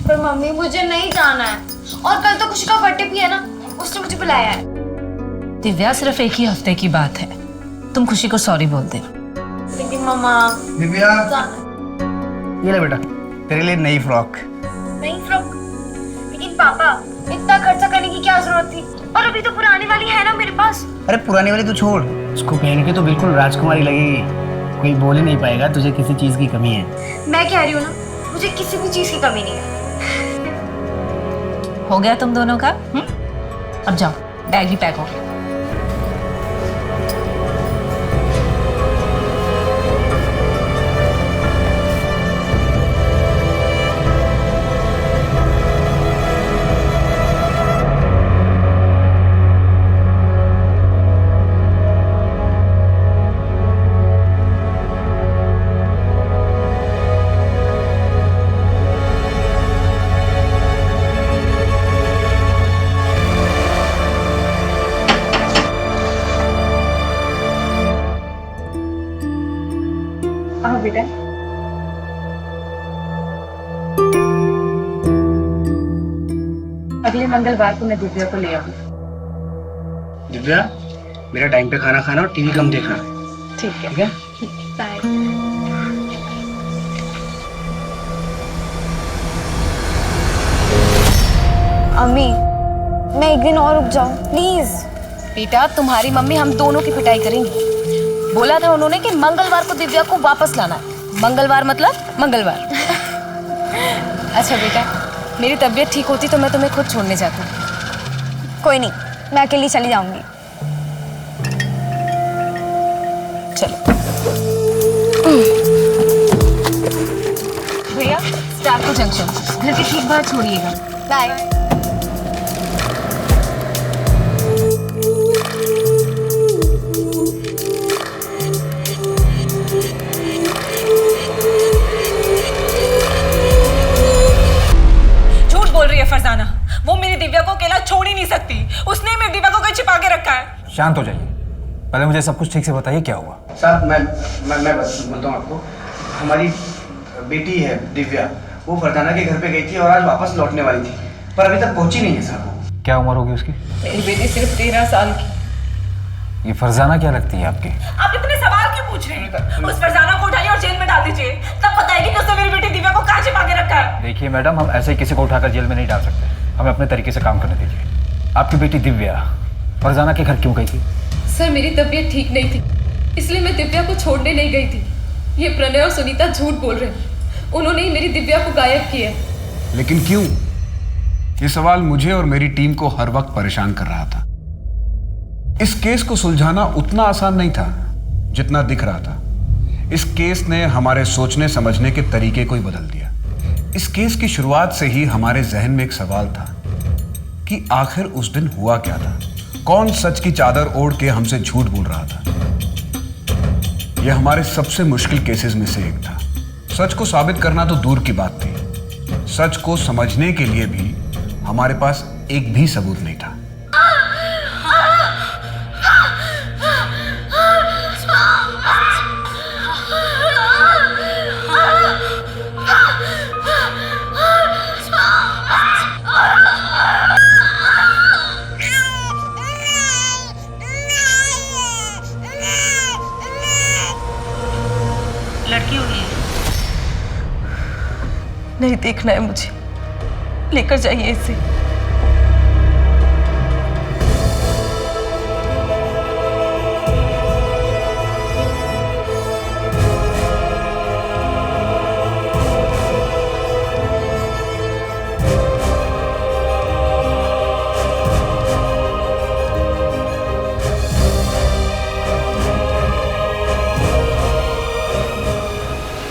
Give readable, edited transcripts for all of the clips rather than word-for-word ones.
पर मम्मी मुझे नहीं जाना है, और कल तो खुशी का बर्थडे भी है ना, उसने मुझे बुलाया है। दिव्या सिर्फ एक ही हफ्ते की बात है, तुम खुशी को सॉरी बोल दे। लेकिन मम्मा दिव्या जाना। ये ले बेटा, तेरे लिए नई फ्रॉक। नहीं फ्रॉक? लेकिन पापा इतना खर्चा करने की क्या जरूरत थी, और अभी तो पुरानी वाली है ना मेरे पास। अरे पुरानी वाली तू छोड़, उसको पहन के तो बिल्कुल राजकुमारी लगेगी, कोई बोल ही नहीं पाएगा तुझे किसी चीज की कमी है। मैं कह रही हूँ ना, मुझे किसी भी चीज की कमी नहीं है। हो गया तुम दोनों का? अब जाओ, बैग भी पैक हो गया। आओ बेटा। अगले मंगलवार को मैं दिव्या को ले आऊंगी। दिव्या, मेरा टाइम पे खाना खाना और टीवी कम देखना, ठीक है। ठीक है? बाय। अम्मी, मैं एक दिन और रुक जाऊं प्लीज। बेटा, तुम्हारी मम्मी हम दोनों की पिटाई करेंगी। बोला था उन्होंने कि मंगलवार को दिव्या को वापस लाना है। मंगलवार मतलब मंगलवार। अच्छा बेटा, मेरी तबीयत ठीक होती तो मैं तुम्हें खुद छोड़ने जाती। कोई नहीं, मैं अकेली चली जाऊंगी। चलो भैया, स्टार्को जंक्शन, घर के ठीक बाहर छोड़िएगा। बाय। फरजाना, वो मेरी दिव्या को अकेला छोड़ ही नहीं सकती। उसने मेरी दिव्या को कहीं छिपा के रखा है। शांत हो जाइए, पहले मुझे सब कुछ ठीक से बताइए क्या हुआ। साहब मैं बोलता हूँ आपको, हमारी बेटी है दिव्या, वो फरजाना के घर पे गई थी और आज वापस लौटने वाली थी, पर अभी तक पहुंची नहीं है साहब। क्या उम्र होगी उसकी? मेरी बेटी सिर्फ 13 साल की। ये फरजाना क्या लगती है आपकी? आप इतने सवाल क्यों पूछ रहे हैं? उस फरजाना को उठाइए और जेल में डाल दीजिए, तब बताएगी कि उसने मेरी बेटी दिव्या को कहाँ छिपा के रखा है। देखिए मैडम, हम ऐसे ही किसी को उठाकर जेल में नहीं डाल सकते, हमें अपने तरीके से काम करने दीजिए। आपकी बेटी दिव्या फरजाना के घर क्यों गई थी? सर, मेरी तबीयत ठीक नहीं थी, इसलिए मैं दिव्या को छोड़ने नहीं गई थी। ये प्रणय और सुनीता झूठ बोल रहे हैं, उन्होंने ही मेरी दिव्या को गायब किया। लेकिन क्यों? ये सवाल मुझे और मेरी टीम को हर वक्त परेशान कर रहा था। इस केस को सुलझाना उतना आसान नहीं था जितना दिख रहा था। इस केस ने हमारे सोचने समझने के तरीके को ही बदल दिया। इस केस की शुरुआत से ही हमारे जहन में एक सवाल था कि आखिर उस दिन हुआ क्या था, कौन सच की चादर ओढ़ के हमसे झूठ बोल रहा था। यह हमारे सबसे मुश्किल केसेस में से एक था। सच को साबित करना तो दूर की बात थी, सच को समझने के लिए भी हमारे पास एक भी सबूत नहीं था। लड़की हुई है। नहीं देखना है मुझे, लेकर जाइए इसे।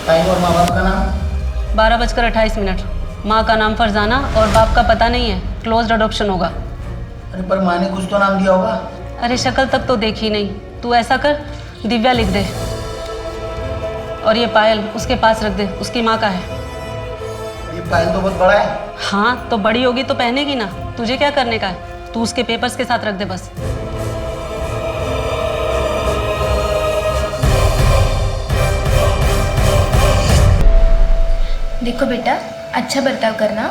टाइम और माँ बाप का नाम? 12:28। माँ का नाम फरजाना और बाप का पता नहीं है, क्लोज्ड अडॉप्शन होगा। अरे पर माँ ने कुछ तो नाम दिया होगा। अरे शक्ल तक तो देखी नहीं, तू ऐसा कर दिव्या लिख दे, और ये पायल उसके पास रख दे, उसकी माँ का है। ये पायल तो बहुत बड़ा है। हाँ तो बड़ी होगी तो पहनेगी ना, तुझे क्या करने का है, तू उसके पेपर्स के साथ रख दे बस। देखो बेटा, अच्छा बर्ताव करना,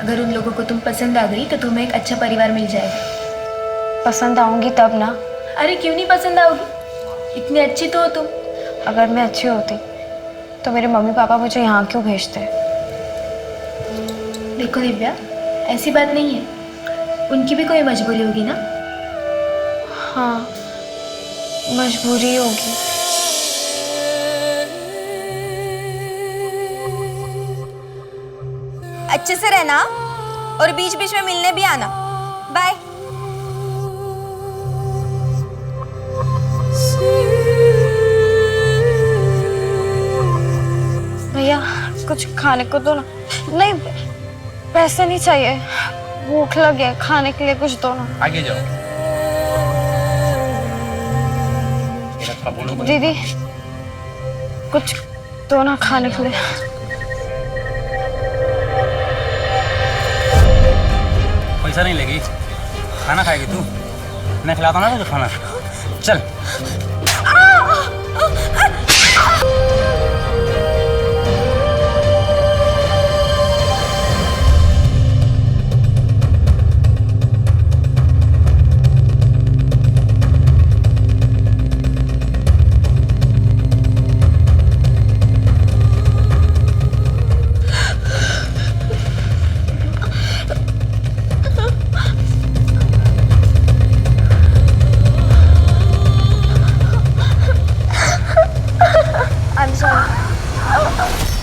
अगर उन लोगों को तुम पसंद आ गई तो तुम्हें एक अच्छा परिवार मिल जाएगा। पसंद आऊंगी तब ना। अरे क्यों नहीं पसंद आओगी, इतनी अच्छी तो हो तुम। अगर मैं अच्छी होती तो मेरे मम्मी पापा मुझे यहाँ क्यों भेजते? देखो दिव्या, ऐसी बात नहीं है, उनकी भी कोई मजबूरी होगी ना। हाँ, मजबूरी होगी। अच्छे से रहना और बीच बीच में मिलने भी आना। बाय। भैया कुछ खाने को दो ना। नहीं, पैसे नहीं चाहिए, भूख लगी है, खाने के लिए कुछ दो ना। आगे जाओ। दीदी कुछ दो ना खाने के लिए। पैसा नहीं लेगी, खाना खाएगी तू? मैं खिलाता ना तुझे खाना। चल।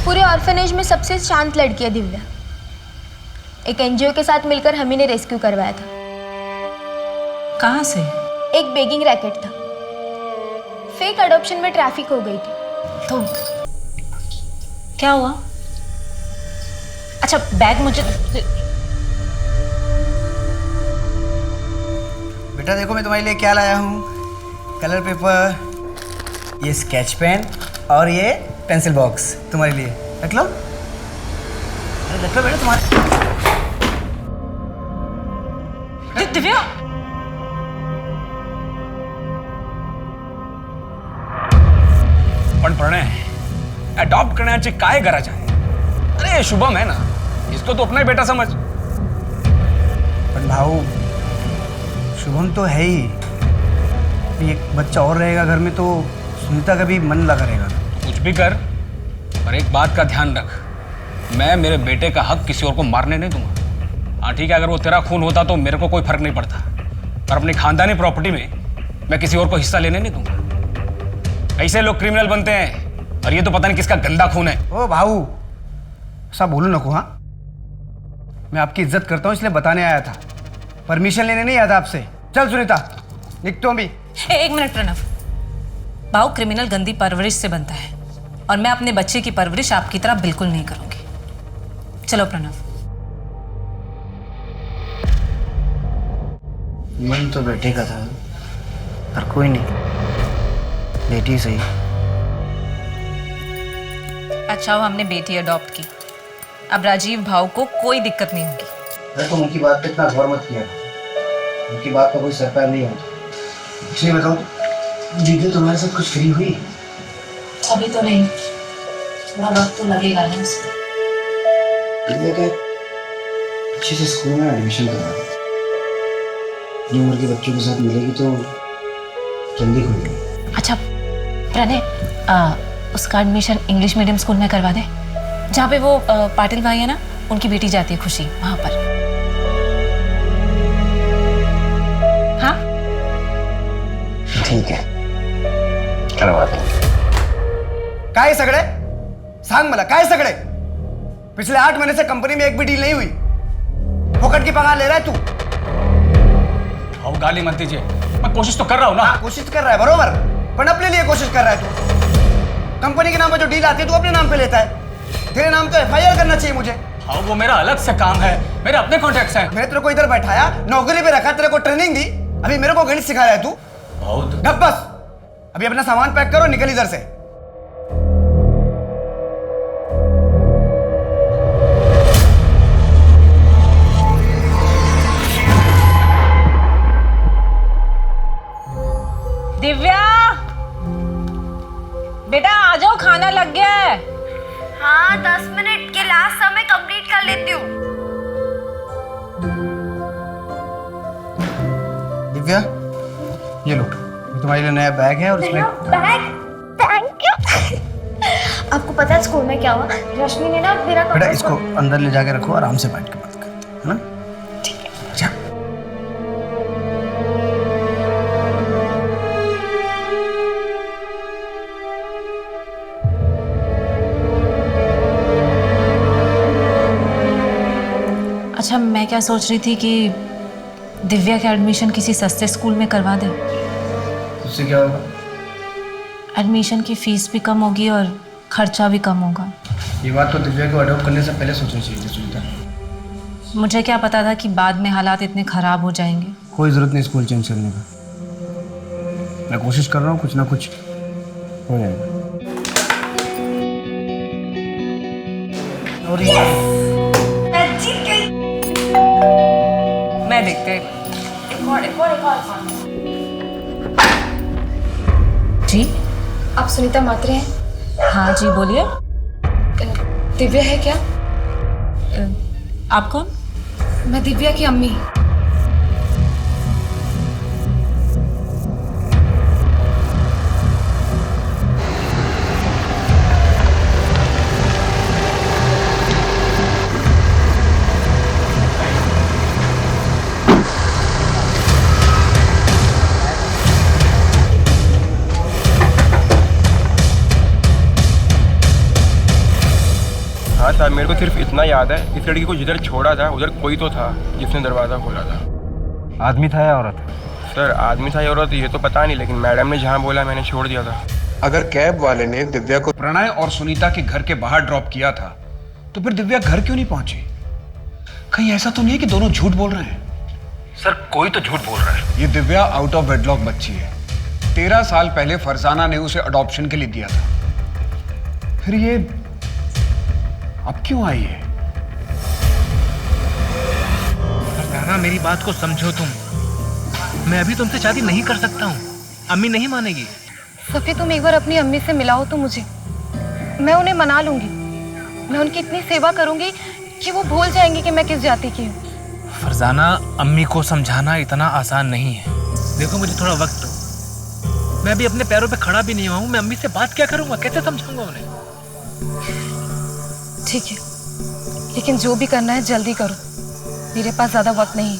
पूरे ऑर्फनेज में सबसे शांत लड़की है दिव्या। एक एनजीओ के साथ मिलकर हम ही ने रेस्क्यू करवाया था। कहाँ से? एक बेगिंग रैकेट था, फेक अडॉप्शन में ट्रैफिक हो गई थी तो। क्या हुआ? अच्छा, बैग मुझे। बेटा देखो मैं तुम्हारे लिए क्या लाया हूँ, कलर पेपर, ये स्केच पेन और ये पेंसिल बॉक्स तुम्हारे लिए। रख लो, अरे रख लो बेटा तुम्हारे। दिव्या, पण प्रणय, अडॉप्ट करण्याची काय गरज आहे? अरे शुभम है ना, इसको तो अपना ही बेटा समझ। पर भाऊ, शुभम तो है ही, एक बच्चा और रहेगा घर में तो सुनीता का भी मन लगा रहेगा। कुछ भी कर, पर एक बात का ध्यान रख, मैं मेरे बेटे का हक किसी और को मारने नहीं दूंगा। हाँ ठीक है, अगर वो तेरा खून होता तो मेरे को कोई फर्क नहीं पड़ता, पर अपनी खानदानी प्रॉपर्टी में मैं किसी और को हिस्सा लेने नहीं दूंगा। ऐसे लोग क्रिमिनल बनते हैं, और ये तो पता नहीं किसका गंदा खून है। ओ भाऊ, ऐसा बोलो नको। हाँ, मैं आपकी इज्जत करता हूँ इसलिए बताने आया था, परमिशन लेने नहीं आया था आपसे। चल सुनीता, निकतो भी। एक मिनट प्रणव, भाव क्रिमिनल गंदी परवरिश से बनता है, और मैं अपने बच्चे की परवरिश आपकी तरह बिल्कुल नहीं करूंगी। चलो प्रणव। मन तो बेटे का था, पर कोई नहीं, बेटी सही। अच्छा हो हमने बेटी अडॉप्ट की, अब राजीव भाव को कोई दिक्कत नहीं होगी। मैं तो उनकी बात पे इतना गौर मत किया, उनकी बात का कोई सरकार नहीं होता। इसलिए बताओ, दीदी तुम्हारे साथ कुछ फ्री हुई? अभी तो नहीं, थोड़ा वक्त तो लगेगा ना उसको। दीदी क्या अच्छे से स्कूल में एडमिशन करवा दे, अपनी उम्र के बच्चों के साथ मिलेगी तो जल्दी खुलेगी। अच्छा प्रणय, उसका एडमिशन इंग्लिश मीडियम स्कूल में करवा दे, जहाँ पे वो पाटिल भाई है ना, उनकी बेटी जाती है खुशी, वहां पर। हाँ ठीक है, करवा देंगे। काय सगळे सांग मला, काय सगळे? पिछले 8 महीने से कंपनी में एक भी डील नहीं हुई, फोकट की पगार ले रहा है तू। अब गाली मत दीजिए, मैं कोशिश तो कर रहा हूँ ना। कोशिश कर रहा है बरोबर, पर अपने लिए कोशिश कर रहा है तू। कंपनी के नाम पर जो डील आती है तू अपने नाम पे लेता है, तेरे नाम तो FIR करना चाहिए मुझे। हाँ वो मेरा अलग से काम है, मेरे अपने कॉन्टैक्ट्स हैं। मैंने तेरे को इधर बैठाया, नौकरी पे रखा, तेरे को ट्रेनिंग दी, अभी मेरे को गणित सिखा रहा है तू। बहुत। गप बस, अभी अपना सामान पैक करो, निकल इधर से। दिव्या, बेटा आ जाओ, खाना लग गया है। हाँ 10 मिनट के लास्ट समय कंप्लीट कर लेती हूँ। तुम्हारे लिए नया बैग है और इसमें बैग, थैंक यू। आपको पता है स्कूल में क्या हुआ? रश्मि ने ना मेरा बेटा इसको अंदर ले जाके रखो, आराम से बैठ के बात करते हैं, है ना? ठीक है। अच्छा। अच्छा, मैं क्या सोच रही थी कि दिव्या का एडमिशन किसी सस्ते स्कूल में करवा दें। उससे क्या होगा? एडमिशन की फीस भी कम होगी और खर्चा भी कम होगा। ये बात तो दिव्या को अडॉप्ट करने से पहले सोचनी चाहिए थी सुनीता। मुझे क्या पता था कि बाद में हालात इतने ख़राब हो जाएंगे। कोई ज़रूरत नहीं स्कूल चेंज करने का। मैं कोशिश कर रहा हूँ, कुछ ना कुछ हो जाएगा। और मैं देखते जी। आप सुनीता मात्रे हैं? हाँ जी, बोलिए। दिव्या है क्या? आप कौन? मैं दिव्या की अम्मी। हाँ साहब, मेरे को सिर्फ इतना याद है, इस लड़की को जिधर छोड़ा था उधर कोई तो था जिसने दरवाज़ा खोला था। आदमी था या औरत? सर आदमी था या औरत ये तो पता नहीं, लेकिन मैडम ने जहाँ बोला मैंने छोड़ दिया था। अगर कैब वाले ने दिव्या को प्रणय और सुनीता के घर के बाहर ड्रॉप किया था तो फिर दिव्या घर क्यों नहीं पहुंची? कहीं ऐसा तो नहीं है कि दोनों झूठ बोल रहे हैं? सर कोई तो झूठ बोल रहा है। ये दिव्या आउट ऑफ वेडलॉक बच्ची है। 13 साल पहले फरजाना ने उसे अडॉप्शन के लिए दिया था। फिर ये अब क्यों आई है? फरजाना, मेरी बात को समझो तुम। मैं अभी तुमसे शादी नहीं कर सकता हूँ, अम्मी नहीं मानेगी। सफी, तुम एक बार अपनी अम्मी से मिलाओ तो मुझे, मैं उन्हें मना लूंगी। मैं उनकी इतनी सेवा करूंगी कि वो भूल जाएंगी कि मैं किस जाति की हूँ। फरजाना, अम्मी को समझाना इतना आसान नहीं है। देखो मुझे थोड़ा वक्त दो, मैं अभी अपने पैरों पे खड़ा भी नहीं हुआ हूँ। मैं अम्मी से बात क्या करूंगा, कैसे समझाऊंगा उन्हें? ठीक है, लेकिन जो भी करना है जल्दी करो, मेरे पास ज्यादा वक्त नहीं।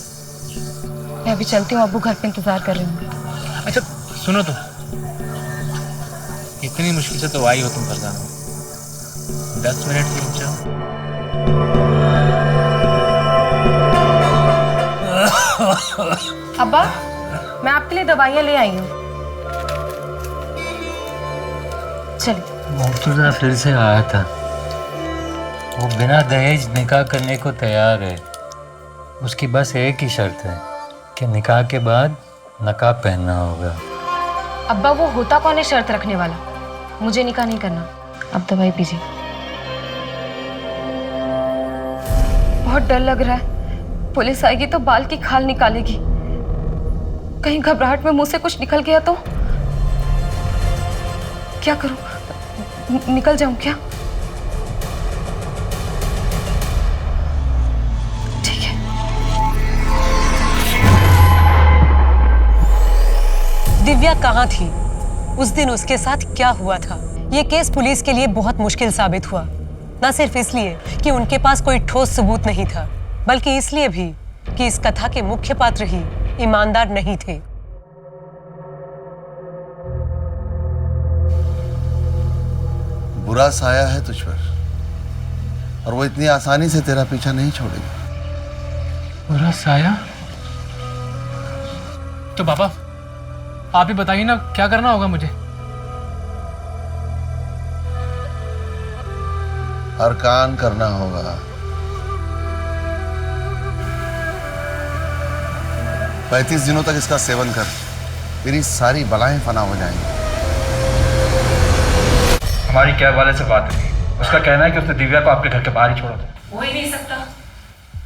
मैं अभी चलती हूँ, अब्बू घर पे इंतजार कर रही हूँ। अच्छा सुनो तुम, इतनी मुश्किल से तो आई हो तुम फरजाना, 10 मिनट के लिए जाओ। अब्बा, मैं आपके लिए दवाइयाँ ले आई हूँ। चलिए। मुर्तजा फिर से आया था। वो बिना दहेज निकाह करने को तैयार है। उसकी बस एक ही शर्त है कि निकाह के बाद नकाब पहनना होगा। अब्बा, वो होता कौन है शर्त रखने वाला? मुझे निकाह नहीं करना। अब दवाई पीजिए। बहुत डर लग रहा है, पुलिस आएगी तो बाल की खाल निकालेगी। कहीं घबराहट में मुंह से कुछ निकल गया तो क्या करूं? निकल जाऊं क्या? ठीक है। दिव्या कहाँ थी उस दिन? उसके साथ क्या हुआ था? ये केस पुलिस के लिए बहुत मुश्किल साबित हुआ, न सिर्फ इसलिए कि उनके पास कोई ठोस सबूत नहीं था, बल्कि इसलिए भी कि इस कथा के मुख्य पात्र ही ईमानदार नहीं थे। बुरा साया है तुझ पर और वो इतनी आसानी से तेरा पीछा नहीं छोड़ेगी। बुरा साया? तो पापा आप ही बताइए ना, क्या करना होगा मुझे? अरकान करना होगा। 35 दिनों तक इसका सेवन कर, तेरी सारी बलाएं फना हो जाएंगी। हमारी कैब वाले से बात हुई, उसका कहना है कि उसने दिव्या को आपके घर के बाहर ही छोड़ा था। हो ही नहीं सकता,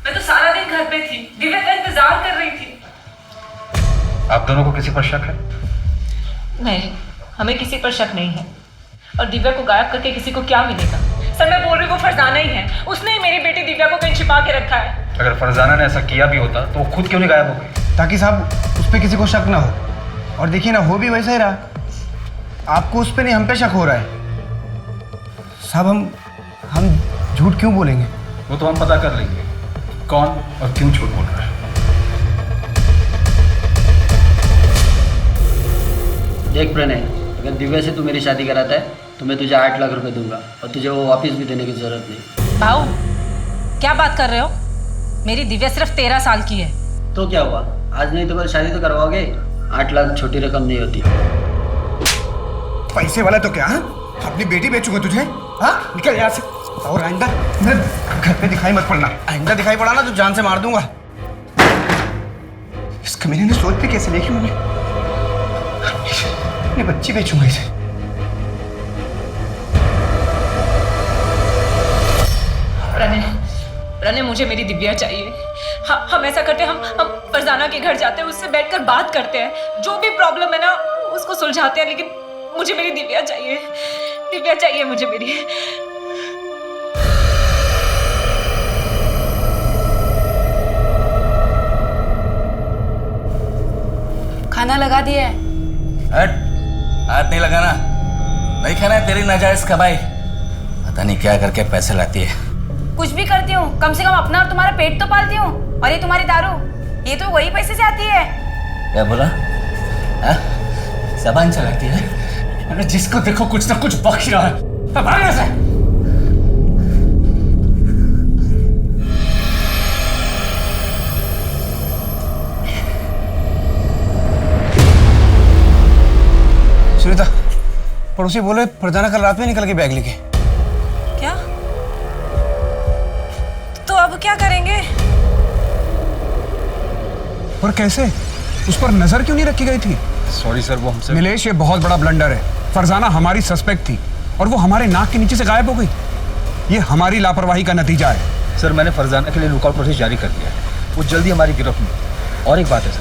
मैं तो सारा दिन घर पे थी, दिव्या का इंतजार कर रही थी। आप दोनों को किसी पर शक है? नहीं, हमें किसी पर शक नहीं है। और दिव्या को गायब करके किसी को क्या मिलेगा? सर मैं बोल रही हूँ, वो फरजाना ही है। उसने ही मेरी बेटी दिव्या को कहीं छिपा के रखा है। अगर फरजाना ने ऐसा किया भी होता तो वो खुद क्यों नहीं गायब हो गई? ताकि साहब उस पर किसी को शक ना हो और देखिए ना, हो भी वैसा ही रहा। आपको उस पे नहीं, हम पे शक हो रहा है। साहब हम झूठ क्यों बोलेंगे? वो तो हम पता कर लेंगे कौन और क्यों झूठ बोल रहा है। देख प्रणय, अगर दिव्या से तू मेरी शादी कराता है तो मैं तुझे 8 लाख रुपए दूंगा और तुझे वो वापस भी देने की जरूरत नहीं। भाऊ, क्या बात कर रहे हो? मेरी दिव्या सिर्फ 13 साल की है। तो क्या हुआ, आज नहीं तो कल शादी तो करवाओगे। 8 लाख छोटी रकम नहीं होती। पैसे वाला तो क्या? हाँ, अपनी बेटी बेचूंगा तुझे? हाँ, निकल यहाँ से। और आइंदा मेरे घर पे दिखाई मत पड़ना। आइंदा दिखाई पड़ा ना तो जान से मार दूंगा। इस कमीने ने सोच भी कैसे ली कि मैंने अपनी बच्ची बेचूंगा इसे। प्रणय, मुझे मेरी दिव्या चाहिए। हम ऐसा करते हैं, हम फरजाना के घर जाते हैं, उससे बैठकर बात करते हैं, जो भी प्रॉब्लम है ना उसको सुलझाते हैं, लेकिन मुझे मेरी दिव्या चाहिए। दिव्या चाहिए मुझे मेरी। खाना लगा दिया है। हट, हाथ नहीं लगाना। नहीं खाना है तेरी नाजायज कमाई। पता नहीं क्या करके पैसे लाती है। कुछ भी करती हूँ, कम से कम अपना और तुम्हारा पेट तो पालती हूँ। और ये तुम्हारी दारू, ये तो वही पैसे से आती है। क्या बोला? जबान चलाती है। अरे जिसको देखो कुछ ना कुछ बक रहा है। अब भाग यहाँ से। सुनीता, पड़ोसी बोले फरजाना कल रात में निकल के बैग लेके। क्या? तो अब क्या करेंगे? पर कैसे? उस पर नजर क्यों नहीं रखी गई थी? सॉरी सर, वो हमसे। नीलेश, ये बहुत बड़ा ब्लंडर है। फरजाना हमारी सस्पेक्ट थी और वो हमारे नाक के नीचे से गायब हो गई। ये हमारी लापरवाही का नतीजा है। सर, मैंने फरजाना के लिए लुकआउट नोटिस जारी कर दिया है। वो जल्दी हमारी गिरफ्त में। और एक बात है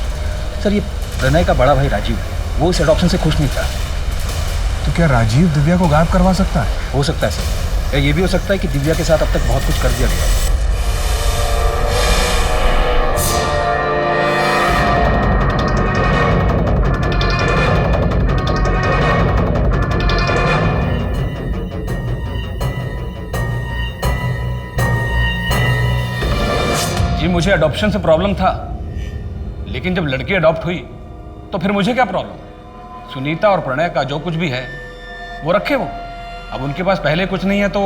सर, ये प्रणय का बड़ा भाई राजीव है, वो इस एडॉप्शन से खुश नहीं था। तो क्या राजीव दिव्या को गायब करवा सकता है? हो सकता है सर, या ये भी हो सकता है कि दिव्या के साथ अब तक बहुत कुछ कर दिया गया है। जी, मुझे अडॉप्शन से प्रॉब्लम था, लेकिन जब लड़की अडॉप्ट हुई तो फिर मुझे क्या प्रॉब्लम? सुनीता और प्रणय का जो कुछ भी है वो रखे वो। अब उनके पास पहले कुछ नहीं है तो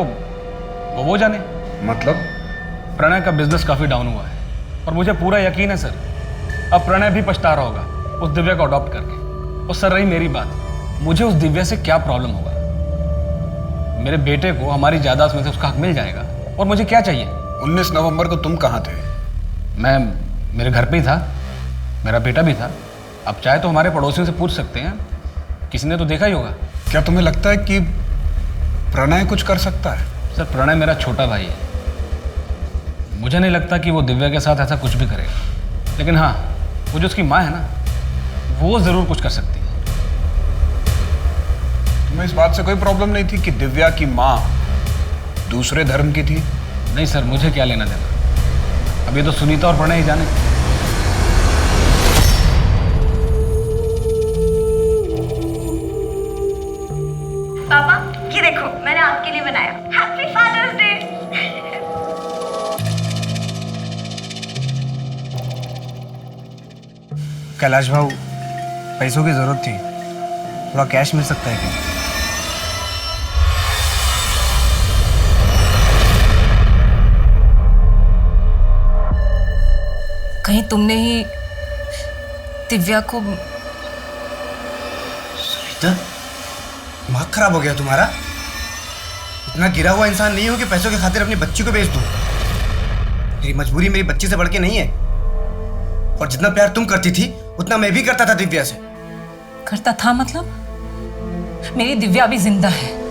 वो जाने। मतलब? प्रणय का बिजनेस काफ़ी डाउन हुआ है और मुझे पूरा यकीन है सर, अब प्रणय भी पछता रहा होगा उस दिव्या को अडॉप्ट करके। और सर, रही मेरी बात, मुझे उस दिव्या से क्या प्रॉब्लम होगा? मेरे बेटे को हमारी जायदाद में से उसका हक मिल जाएगा और मुझे क्या चाहिए? 19 नवंबर को तुम कहाँ थे? मैं मेरे घर पे ही था, मेरा बेटा भी था। अब चाहे तो हमारे पड़ोसियों से पूछ सकते हैं, किसी ने तो देखा ही होगा। क्या तुम्हें लगता है कि प्रणय कुछ कर सकता है? सर, प्रणय मेरा छोटा भाई है, मुझे नहीं लगता कि वो दिव्या के साथ ऐसा कुछ भी करेगा। लेकिन हाँ, वो जो उसकी माँ है ना, वो ज़रूर कुछ कर सकती है। तुम्हें इस बात से कोई प्रॉब्लम नहीं थी कि दिव्या की माँ दूसरे धर्म की थी? नहीं सर, मुझे क्या लेना देना, अब ये तो सुनीता और प्रणय ही जाने। पापा, ये देखो मैंने आपके लिए बनाया। Happy father's day. कैलाश भाऊ, पैसों की जरूरत थी, थोड़ा कैश मिल सकता है क्या? कहीं तुमने ही दिव्या को? सुनीता, दिमाग खराब हो गया तुम्हारा? इतना गिरा हुआ इंसान नहीं हो कि पैसों के खातिर अपनी बच्ची को बेच दूं। मेरी मजबूरी मेरी बच्ची से बढ़ के नहीं है। और जितना प्यार तुम करती थी उतना मैं भी करता था दिव्या से। करता था मतलब? मेरी दिव्या भी जिंदा है।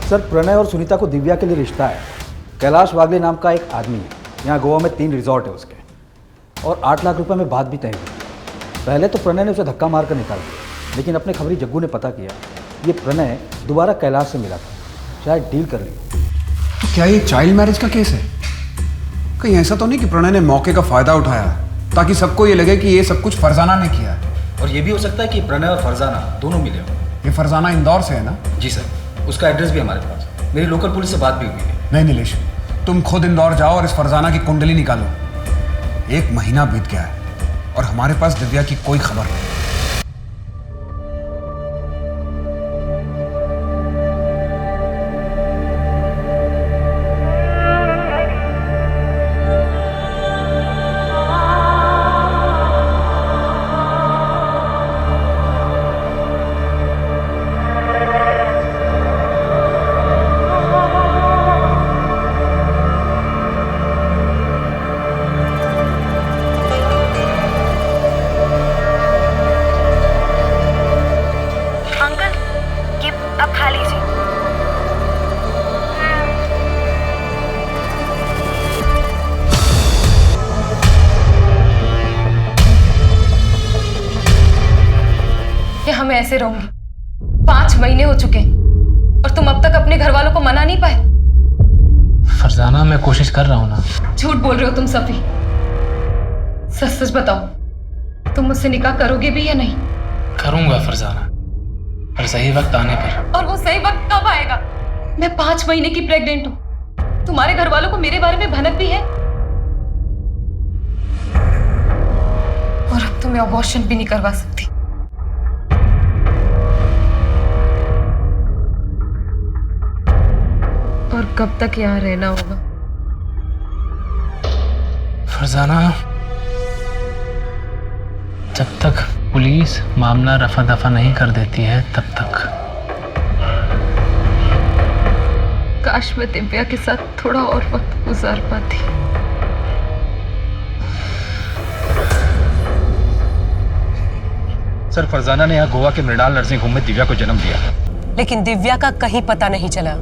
सर, प्रणय और सुनीता को दिव्या के लिए रिश्ता है। कैलाश वागले नाम का एक आदमी है, यहाँ गोवा में 3 रिजॉर्ट है उसके, और 8 लाख रुपए में बात भी तय हुई। पहले तो प्रणय ने उसे धक्का मार कर निकाल दिया, लेकिन अपने खबरी जग्गू ने पता किया ये प्रणय दोबारा कैलाश से मिला था, शायद डील कर ली। तो क्या ये चाइल्ड मैरिज का केस है? कहीं ऐसा तो नहीं कि प्रणय ने मौके का फायदा उठाया ताकि सबको ये लगे कि ये सब कुछ फरजाना ने किया है? और ये भी हो सकता है कि प्रणय और फरजाना दोनों मिले हों। ये फरजाना इंदौर से है ना? जी सर, उसका एड्रेस भी हमारे पास। मेरी लोकल पुलिस से बात भी हुई है। नहीं नीलेश, तुम खुद इंदौर जाओ और इस फरजाना की कुंडली निकालो। 1 महीना बीत गया है और हमारे पास दिव्या की कोई खबर नहीं। मैं ऐसे रहूंगी? 5 महीने हो चुके हैं और तुम अब तक अपने घर वालों को मना नहीं पाए। फरजाना, मैं कोशिश कर रहा हूं ना। झूठ बोल रहे हो तुम सभी। सच सच बताओ, तुम मुझसे निकाह करोगे भी या नहीं? करूंगा फरजाना, पर सही वक्त आने पर। और वो सही वक्त कब आएगा? मैं 5 महीने की प्रेग्नेंट हूं। तुम्हारे घर वालों को मेरे बारे में भनक भी है और अब तो मैं अबॉर्शन भी नहीं करवा सकती। और कब तक यहाँ रहना होगा? फरजाना, जब तक पुलिस मामला रफा दफा नहीं कर देती है तब तक। काश मैं दिव्या के साथ थोड़ा और वक्त गुजार पाती। सर, फरजाना ने यहाँ गोवा के मृणाल नर्सिंग होम में दिव्या को जन्म दिया, लेकिन दिव्या का कहीं पता नहीं चला।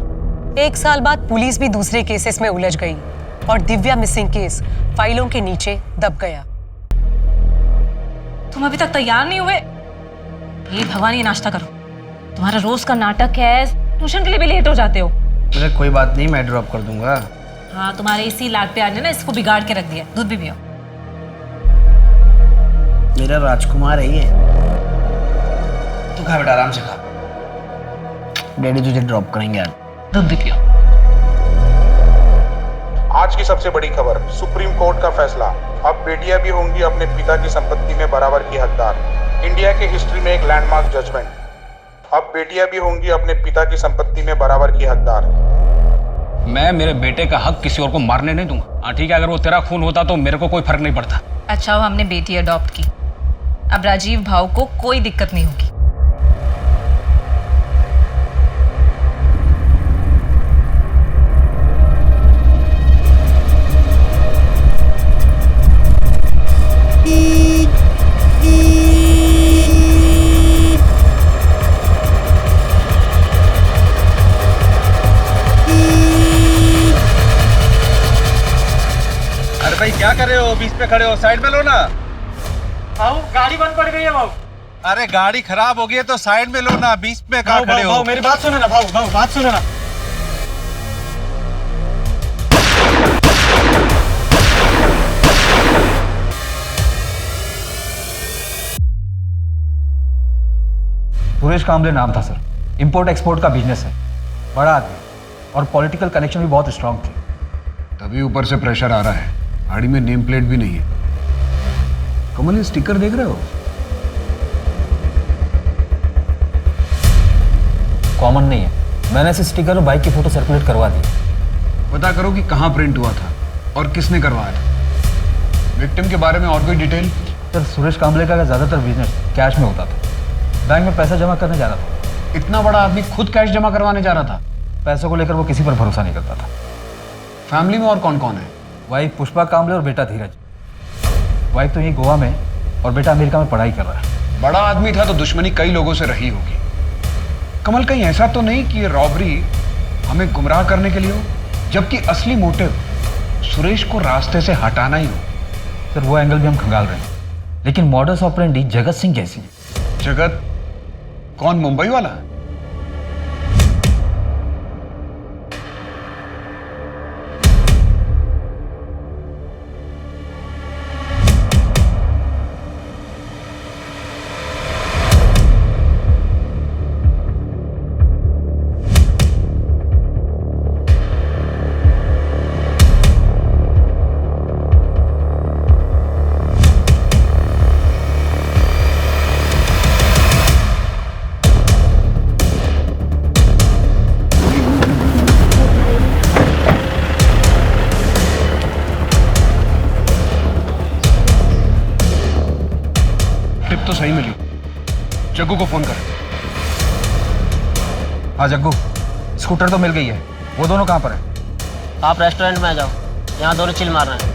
1 साल बाद पुलिस भी दूसरे केसेस में उलझ गई और दिव्या मिसिंग केस फाइलों के नीचे दब गया। तुम अभी तक तैयार नहीं हुए? ये भवानी, नाश्ता करो। तुम्हारा रोज का नाटक है, ट्यूशन के लिए भी लेट हो जाते हो। अरे कोई बात नहीं, मैं ड्रॉप कर दूंगा। हाँ, तुम्हारे इसी लाड प्यार ने ना इसको बिगाड़ के रख दिया। दूध भी पियो। मेरा राजकुमार है ये। तू खा बेटा, आराम से खा। डैडी तुझे ड्रॉप करेंगे यार। दूध भी पियो। आज की सबसे बड़ी खबर, सुप्रीम कोर्ट का फैसला। अब बेटियां भी होंगी अपने पिता की संपत्ति में बराबर की हकदार। इंडिया के हिस्ट्री में एक लैंडमार्क जजमेंट। अब बेटियां भी होंगी अपने पिता की संपत्ति में बराबर की हकदार। मैं मेरे बेटे का हक किसी और को मारने नहीं दूंगा। हाँ ठीक है, अगर वो तेरा खून होता तो मेरे को कोई फर्क नहीं पड़ता। अच्छा, वो हमने बेटी अडॉप्ट की, अब राजीव भाव को कोई दिक्कत नहीं होगी। अरे भाई क्या कर रहे हो? बीच पे खड़े हो, साइड में लो ना। भाऊ, गाड़ी बंद पड़ गई है भाऊ। अरे गाड़ी खराब हो गई है तो साइड में लो ना, बीच में कहाँ खड़े हो? भाऊ, मेरी बात सुनो ना भाऊ, बात सुनो ना। सुरेश कांबले नाम था सर। इंपोर्ट एक्सपोर्ट का बिजनेस है, बड़ा आदमी और पॉलिटिकल कनेक्शन भी बहुत स्ट्रांग थे। तभी ऊपर से प्रेशर आ रहा है। गाड़ी में नेम प्लेट भी नहीं है। कमल, ये स्टिकर देख रहे हो? कॉमन नहीं है। मैंने इसे स्टिकर और बाइक की फोटो सर्कुलेट करवा दी। पता करो कि कहाँ प्रिंट हुआ था और किसने करवाया था। विक्टिम के बारे में और कोई डिटेल? सर, सुरेश कांबले का ज़्यादातर बिजनेस कैश में होता था। बैंक में पैसा जमा करने जा रहा था। इतना बड़ा आदमी खुद कैश जमा करवाने जा रहा था? पैसों को लेकर वो किसी पर भरोसा नहीं करता था। फैमिली में और कौन कौन है? वाइफ पुष्पा कांबले और बेटा धीरज। वाइफ तो यही गोवा में और बेटा अमेरिका में पढ़ाई कर रहा है। बड़ा आदमी था तो दुश्मनी कई लोगों से रही होगी। कमल, कहीं ऐसा तो नहीं कि ये रॉबरी हमें गुमराह करने के लिए हो, जबकि असली मोटिव सुरेश को रास्ते से हटाना ही हो? सर, वो एंगल भी हम खंगाल रहे हैं, लेकिन मॉडस ऑपरेंडी जगत सिंह जैसी है। जगत कौन? मुंबई वाला? जग्गू को फोन कर। हाँ जग्गू, स्कूटर तो मिल गई है, वो दोनों कहाँ पर है? आप रेस्टोरेंट में आ जाओ, यहाँ दोनों चिल मार रहे हैं।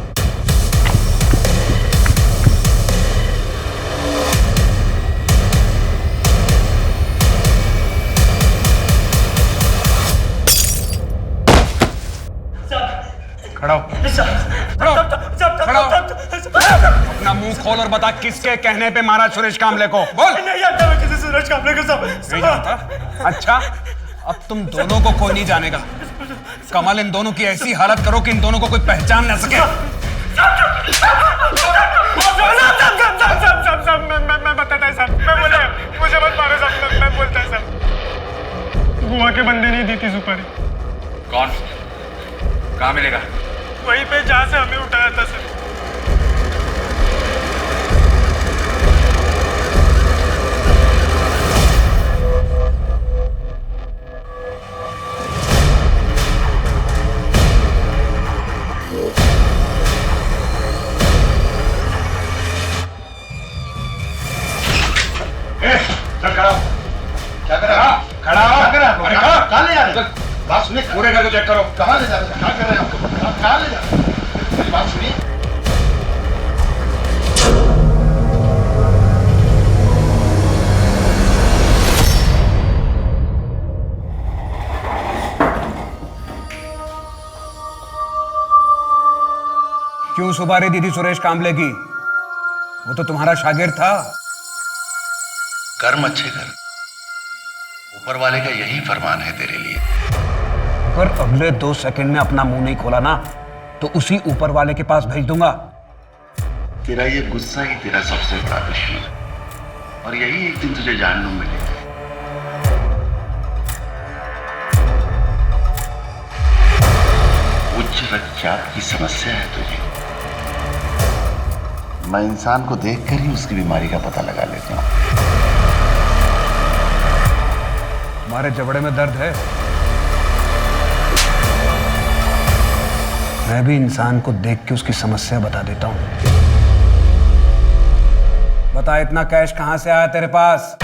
खड़ा हो। खड़ा हो। अपना मुंह खोल और बता किसके कहने पे मारा सुरेश कामले को, बोल। नहीं जानता मैं किसी सुरेश कामले को सब। नहीं जानता? अच्छा, अब तुम दोनों को कोई नहीं जानेगा। कमल, इन दोनों की ऐसी हालत करो कि इन दोनों को कोई पहचान न सके। मैं बताता है साहब, मैं बोले मुझे मत मारो साहब, मैं बोलता है साहब। गोवा के बंदे नहीं दी थी सुपारी। कौन? कहाँ मिलेगा? वहीं पे जहाँ से हमें उठाया था सर। खड़ा हो। क्या कर रहा? खड़ा हो। क्या कर रहा? अरे कहाँ ले जा रहे? बात सुनिए, पूरे घर को चेक करो। कहाँ ले जा रहे? क्या कर रहे हैं आप? कहाँ ले जा रहे? मेरी बात सुनिए। क्यों सुपारी दी थी सुरेश कामले की? वो तो तुम्हारा शागिर्द था। कर्म अच्छे कर, ऊपर वाले का यही फरमान है तेरे लिए। अगर अगले 2 सेकंड में अपना मुंह नहीं खोला ना, तो उसी ऊपर वाले के पास भेज दूंगा। तेरा ये गुस्सा ही तेरा सबसे बड़ा दुश्मन है, और यही एक दिन तुझे जानने मिलेगा। उच्च रक्तचाप की समस्या है तुझे। मैं इंसान को देखकर ही उसकी बीमारी का पता लगा लेता हूँ। तुम्हारे जबड़े में दर्द है? मैं भी इंसान को देख के उसकी समस्या बता देता हूं। बता, इतना कैश कहां से आया तेरे पास?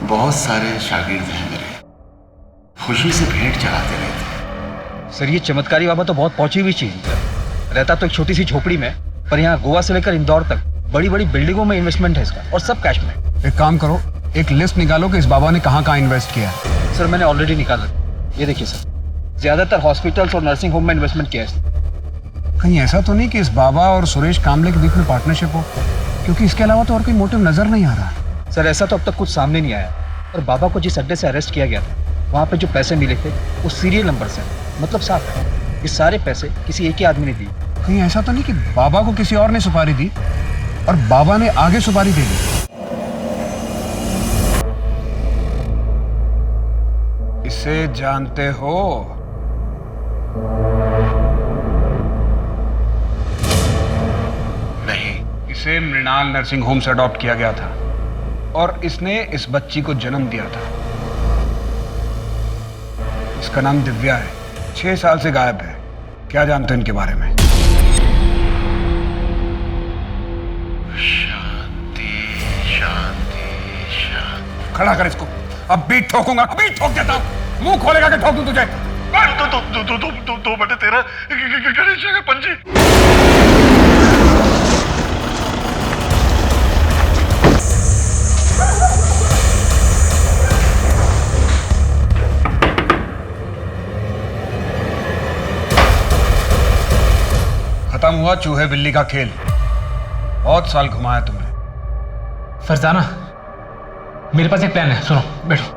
बहुत सारे शागिर्द हैं मेरे, खुशी से भेंट चढ़ाते रहते। सर, ये चमत्कारी बाबा तो बहुत पहुंची हुई चीज है। रहता तो एक छोटी सी झोपड़ी में, पर यहाँ गोवा से लेकर इंदौर तक बड़ी बड़ी बिल्डिंगों में इन्वेस्टमेंट है इसका, और सब कैश में। एक काम करो, एक लिस्ट निकालो कि इस बाबा ने कहां कहां इन्वेस्ट किया है। सर, मैंने ऑलरेडी निकाला। ये देखिए सर, ज्यादातर हॉस्पिटल्स और नर्सिंग होम में इन्वेस्टमेंट किया है। कहीं ऐसा तो नहीं कि इस बाबा और सुरेश कामले के बीच में पार्टनरशिप हो? क्योंकि इसके अलावा तो और कोई मोटिव नजर नहीं आ रहा। सर, ऐसा तो अब तक कुछ सामने नहीं आया। और बाबा को जिस अड्डे से अरेस्ट किया गया था, वहाँ पे जो पैसे मिले थे वो सीरियल नंबर से, मतलब साफ है ये सारे पैसे किसी एक ही आदमी ने दिए। कहीं ऐसा तो नहीं कि बाबा को किसी और ने सुपारी दी और बाबा ने आगे सुपारी दे दी? इसे जानते हो? नहीं। इसे मृणाल नर्सिंग होम से अडॉप्ट किया गया था और इसने इस बच्ची को जन्म दिया था। इसका नाम दिव्या है, 6 साल से गायब है। क्या जानते हो इनके बारे में? शांति शांति शांति। खड़ा कर इसको, अब भी ठोकूंगा, अभी ठोक देता हूं। मुंह खोलेगा कि ठोक दूं तुझे? दो बटे 13 गणेश जी का पंजी। खत्म हुआ चूहे बिल्ली का खेल। बहुत साल घुमाया तुमने। फरजाना, मेरे पास एक प्लान है, सुनो, बैठो,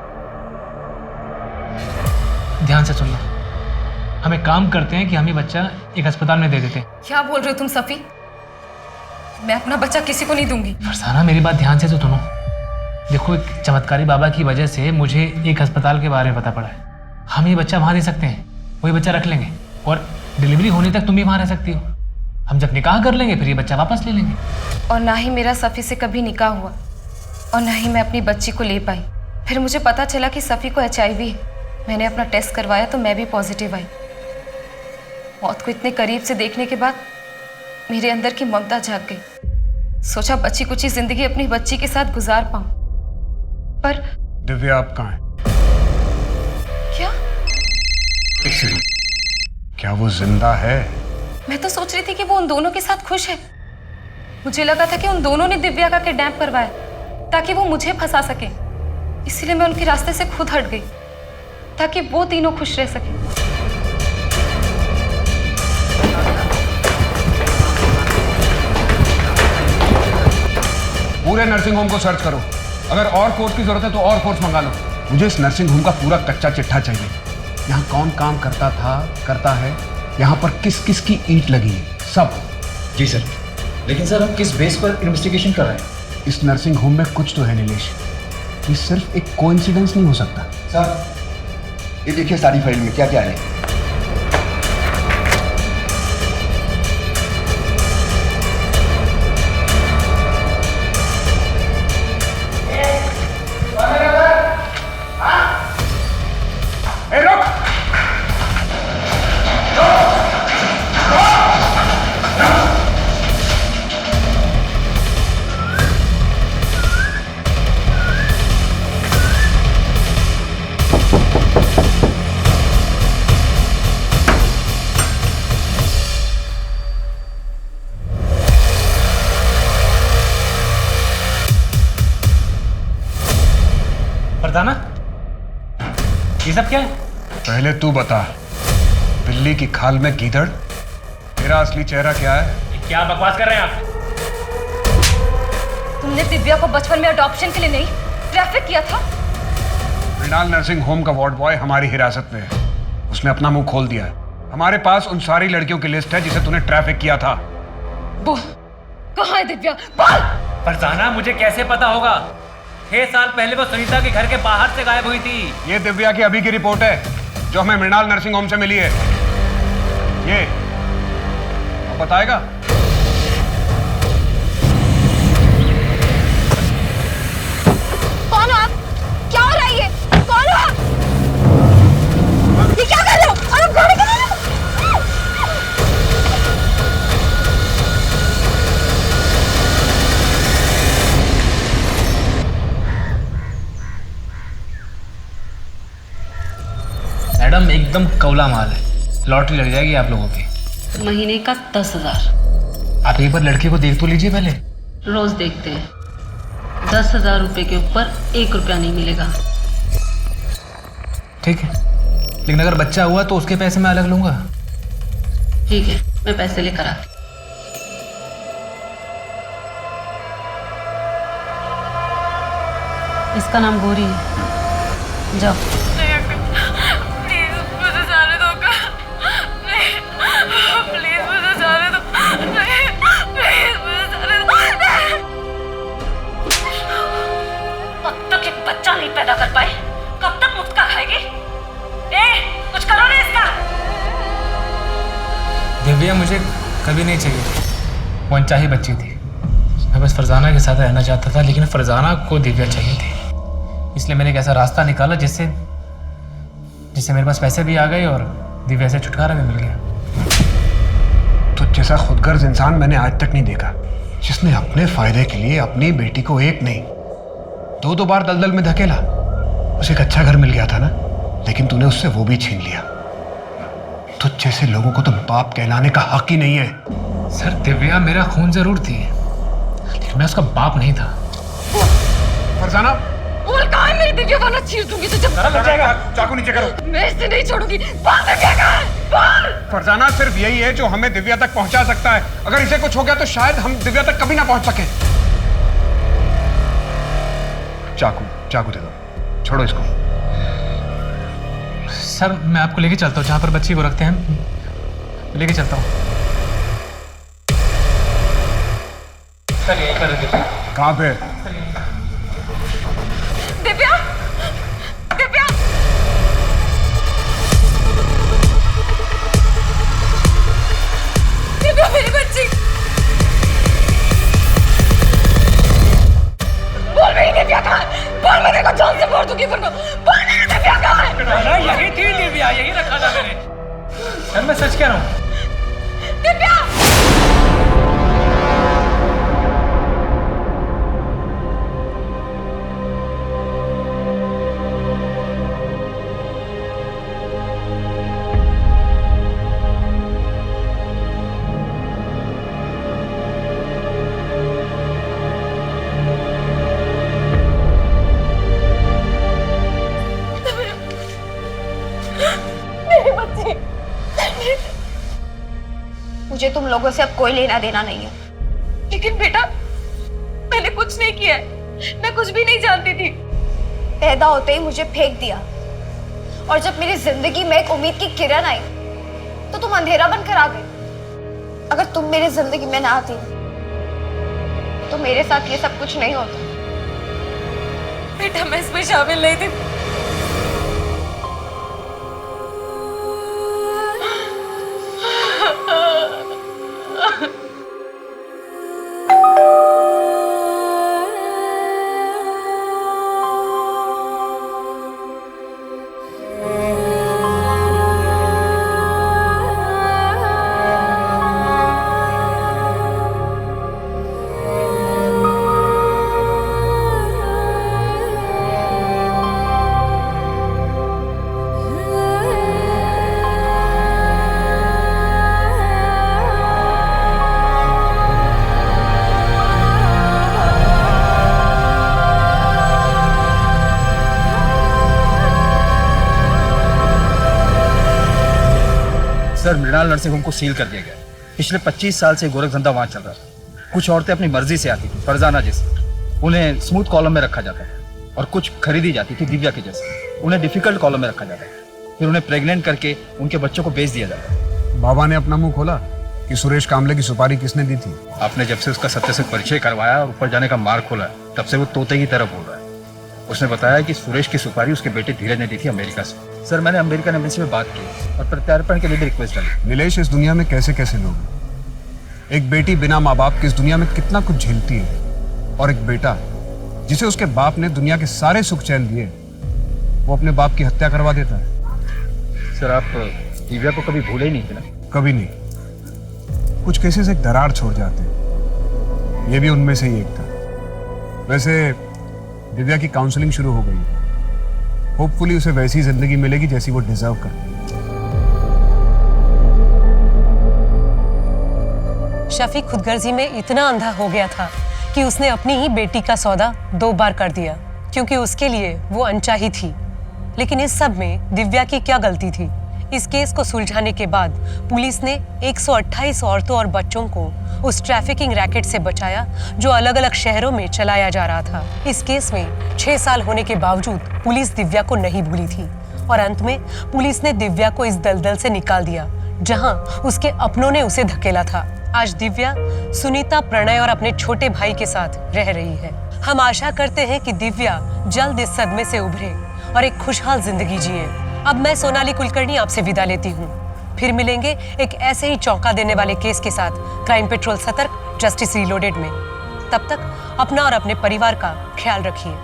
ध्यान से सुन लो। हम एक काम करते हैं कि हम ये बच्चा एक अस्पताल में दे देते हैं। क्या बोल रहे हो तुम सफी? मैं अपना बच्चा किसी को नहीं दूंगी। फरजाना, मेरी बात ध्यान से तो सुनो। देखो, एक चमत्कारी बाबा की वजह से मुझे एक अस्पताल के बारे में पता पड़ा है। हम ये बच्चा वहां दे सकते हैं, वही बच्चा रख लेंगे और डिलीवरी होने तक तुम भी वहां रह सकती हो। हम जब निकाह कर लेंगे फिर ये बच्चा वापस ले लेंगे। और ना ही मेरा सफ़ी से कभी निकाह हुआ और ना ही मैं अपनी बच्ची को ले पाई। फिर मुझे पता चला कि सफ़ी को HIV है। मैंने अपना टेस्ट करवाया तो मैं भी पॉजिटिव आई। मौत को इतने करीब से देखने के बाद मेरे अंदर की ममता जाग गई सोचा बच्ची कुछ जिंदगी अपनी बच्ची के साथ गुजार पाऊं, पर दिव्या आप कहाँ है? क्या? क्या वो जिंदा है? मैं तो सोच रही थी कि वो उन दोनों के साथ खुश है। मुझे लगा था कि उन दोनों ने दिव्या का किडनैप करवाया ताकि वो मुझे फंसा सके, इसीलिए मैं उनके रास्ते से खुद हट गई ताकि वो तीनों खुश रह सके। पूरे नर्सिंग होम को सर्च करो। अगर और फोर्स की जरूरत है तो और फोर्स मंगा लो। मुझे इस नर्सिंग होम का पूरा कच्चा चिट्ठा चाहिए। यहाँ कौन काम करता था, करता है, यहाँ पर किस किस की ईंट लगी है, सब। जी सर, लेकिन सर हम किस बेस पर इन्वेस्टिगेशन कर रहे हैं? इस नर्सिंग होम में कुछ तो है नीलेश। ये सिर्फ एक कोइंसिडेंस नहीं हो सकता। सर ये देखिए सारी फाइल में क्या क्या है। फरजाना, ये सब क्या है? पहले तू बता, बिल्ली की खाल में गीदड़, तेरा असली चेहरा क्या है? क्या बकवास कर रहे हैं आप? तुमने दिव्या को बचपन में अडॉप्शन के लिए नहीं, ट्रैफिक किया था। मृणाल नर्सिंग होम का वार्ड बॉय हमारी हिरासत में है। उसने अपना मुंह खोल दिया है। हमारे पास उन सारी लड़कियों की लिस्ट है जिसे तूने ट्रैफिक किया था। बोल, कहाँ है दिव्या? बोल। फरजाना, मुझे कैसे पता होगा? 6 साल पहले वो सुनीता के घर के बाहर से गायब हुई थी। ये दिव्या की अभी की रिपोर्ट है जो हमें मृणाल नर्सिंग होम से मिली है। ये अब बताएगा? कौन हो आप? क्या हो रहा है ये? कौन हो आप? ये क्या कर रहे हो? और आप गाड़ी कर रहे हो? मैडम एकदम कौला माल है, लॉटरी लग जाएगी आप लोगों की। महीने का 10,000। आप एक बार लड़के को देख तो लीजिए पहले। रोज देखते हैं, 10,000 रुपए के ऊपर 1 रुपया नहीं मिलेगा। ठीक है, लेकिन अगर बच्चा हुआ तो उसके पैसे मैं अलग लूंगा। ठीक है, मैं पैसे लेकर आती। इसका नाम गौरी है, जाओ। बच्चा नहीं पैदा कर पाए, कब तक मुफ्त खाएगी? कुछ करो ना इसका। दिव्या मुझे कभी नहीं चाहिए थी, वो अनचाही बच्ची थी। मैं बस फरजाना के साथ रहना चाहता था, लेकिन फरजाना को दिव्या चाहिए थी। इसलिए मैंने एक ऐसा रास्ता निकाला जिससे मेरे पास पैसे भी आ गए और दिव्या से छुटकारा भी मिल गया। तो जैसा खुदगर्ज इंसान मैंने आज तक नहीं देखा, जिसने अपने फायदे के लिए अपनी बेटी को एक नहीं 2 बार दलदल में धकेला। उसे एक अच्छा घर मिल गया था ना, लेकिन तूने उससे वो भी छीन लिया। तुझ जैसे लोगों को तो बाप कहलाने का हक ही नहीं है। सर, दिव्या मेरा खून जरूर थी, लेकिन मैं उसका बाप नहीं था। फरजाना, बोल, कहाँ है मेरी दिव्या? वरना चीर दूंगी तुझे। चाकू नीचे करो। मैं इसे नहीं छोड़ूंगी। बोल, दिव्या कहाँ है? बोल। फरजाना सिर्फ यही है जो हमें दिव्या तक पहुंचा सकता है। अगर इसे कुछ हो गया तो शायद हम दिव्या तक कभी ना पहुंच सके। चाकू दे दो, छोड़ो इसको। सर, मैं आपको लेके चलता हूँ जहाँ पर बच्ची को रखते हैं, लेके चलता हूँ। सर, यहीं पर है। कहाँ पे? दिव्या, दिव्या, दिव्या मेरी बच्ची। बोल, मेरी दिव्या कहाँ है? बोल, मैं तेरे को जान से मार दूंगी वरना। बोल, मेरी दिव्या कहाँ है? यही थी दिव्या, यही रखा था मैंने। सर, मैं सच कह रहा हूँ। दिव्या! मुझे तुम लोगों से अब कोई लेना देना नहीं है। लेकिन बेटा, मैंने कुछ नहीं किया है, मैं कुछ भी नहीं जानती थी। पैदा होते ही मुझे फेंक दिया, और जब मेरी जिंदगी में एक उम्मीद की किरण आई तो तुम अंधेरा बनकर आ गए। अगर तुम मेरी जिंदगी में ना आती तो मेरे साथ ये सब कुछ नहीं होता। बेटा, मैं इसमें शामिल नहीं थी। सर, मृणाल नर्सिंग होम को सील कर दिया गया। पिछले 25 साल से गोरख धंधा वहाँ चल रहा था। कुछ औरतें अपनी मर्जी से आती थी, फरजाना जैसे, उन्हें स्मूथ कॉलम में रखा जाता था, और कुछ खरीदी जाती थी दिव्या के जैसे, उन्हें डिफिकल्ट कॉलम में रखा जाता था। फिर उन्हें प्रेग्नेंट करके उनके बच्चों को बेच दिया जाता। बाबा ने अपना मुंह खोला कि सुरेश कामले की सुपारी किसने दी थी। आपने जब से उसका सत्य से परिचय करवाया और ऊपर जाने का मार्ग खोला, तब से वो तोते की तरह बोल रहा है। उसने बताया कि सुरेश की सुपारी उसके बेटे धीरज ने दी थी अमेरिका से। सर, मैंने अमेरिकन एम्बेसी में बात की और प्रत्यार्पण के लिए भी रिक्वेस्ट डाली। नीलेश, इस दुनिया में कैसे कैसे लोग हैं। एक बेटी बिना माँ बाप के इस दुनिया में कितना कुछ झेलती है, और एक बेटा जिसे उसके बाप ने दुनिया के सारे सुख चैन दिए, वो अपने बाप की हत्या करवा देता है। सर, आप दिव्या को कभी भूले ही नहीं थे ना? कभी नहीं। कुछ केसेस एक दरार छोड़ जाते हैं, ये भी उनमें से ही एक था। वैसे दिव्या की काउंसलिंग शुरू हो गई है। होपफुली उसे वैसी जिंदगी मिलेगी जैसी वो डिजर्व करती है। शफीक खुदगर्जी में इतना अंधा हो गया था कि उसने अपनी ही बेटी का सौदा 2 बार कर दिया, क्योंकि उसके लिए वो अनचाही थी। लेकिन इस सब में दिव्या की क्या गलती थी? इस केस को सुलझाने के बाद पुलिस ने 128 औरतों और बच्चों को उस ट्रैफिकिंग रैकेट से बचाया जो अलग अलग शहरों में चलाया जा रहा था। इस केस में 6 साल होने के बावजूद पुलिस दिव्या को नहीं भूली थी, और अंत में पुलिस ने दिव्या को इस दलदल से निकाल दिया जहां उसके अपनों ने उसे धकेला था। आज दिव्या सुनीता, प्रणय और अपने छोटे भाई के साथ रह रही है। हम आशा करते हैं कि दिव्या जल्द इस सदमे से उभरे और एक खुशहाल जिंदगी जिए। अब मैं सोनाली कुलकर्णी आपसे विदा लेती हूँ। फिर मिलेंगे एक ऐसे ही चौंका देने वाले केस के साथ क्राइम पेट्रोल सतर्क, जस्टिस रीलोडेड में। तब तक अपना और अपने परिवार का ख्याल रखिए।